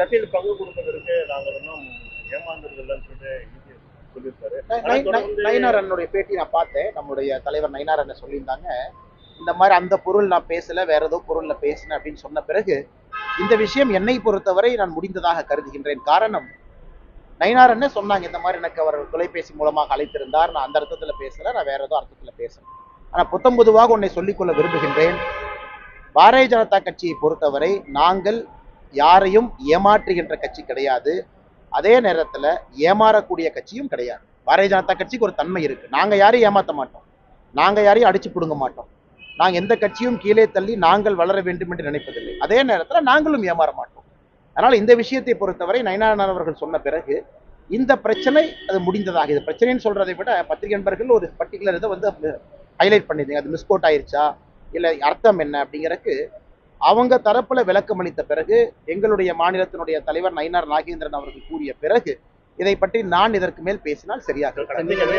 அரசியல் பங்கு கொடுப்பதற்கு நாங்கள் ஒன்றும் ஏமாந்தது இல்லைன்னு சொல்லியிருக்காரு. நயினார் அண்ணனுடைய பேட்டி நான் பார்த்தேன். நம்முடைய தலைவர் நயினார் அண்ணன் சொல்லியிருந்தாங்க, இந்த மாதிரி அந்த பொருள் நான் பேசல, வேற ஏதோ பொருள்ல பேசினேன் அப்படின்னு சொன்ன பிறகு இந்த விஷயம் என்னை பொறுத்தவரை நான் முடிந்ததாக கருதுகின்றேன். காரணம், நயினார் அண்ணன் சொன்னாங்க, இந்த மாதிரி எனக்கு அவர் தொலைபேசி மூலமாக அழைத்திருந்தார், நான் அந்த அர்த்தத்துல பேசல, நான் வேற ஏதோ அர்த்தத்துல பேசுறேன். ஆனா புத்தம் பொதுவாக உன்னை சொல்லிக்கொள்ள விரும்புகின்றேன், பாரதிய ஜனதா கட்சியை பொறுத்தவரை நாங்கள் யாரையும் ஏமாற்றுகின்ற கட்சி கிடையாது, அதே நேரத்துல ஏமாறக்கூடிய கட்சியும் கிடையாது. பாரதிய ஜனதா கட்சிக்கு ஒரு தன்மை இருக்கு, நாங்க யாரையும் ஏமாற்ற மாட்டோம், நாங்க யாரையும் அடிச்சு பிடுங்க மாட்டோம், நாங்க எந்த கட்சியும் கீழே தள்ளி நாங்கள் வளர வேண்டும் என்று நினைப்பதில்லை, அதே நேரத்துல நாங்களும் ஏமாற மாட்டோம். அதனால இந்த விஷயத்தை பொறுத்தவரை நயினார் அவர்கள் சொன்ன பிறகு இந்த பிரச்சனை அது முடிந்ததாக. இது பிரச்சனைன்னு சொல்றதை விட பத்திரிகை நண்பர்கள் ஒரு பர்டிகுலர் இதை வந்து ஹைலைட் பண்ணிருந்தீங்க, அது மிஸ்கோட் ஆயிருச்சா இல்லை அர்த்தம் என்ன அப்படிங்கிறதுக்கு அவங்க தரப்புல விளக்கம் அளித்த பிறகு, எங்களுடைய மாநிலத்தினுடைய தலைவர் நயினார் நாகேந்திரன் அவர்கள் கூறிய பிறகு இதை பற்றி நான் இதற்கு மேல் பேசினால் சரியாக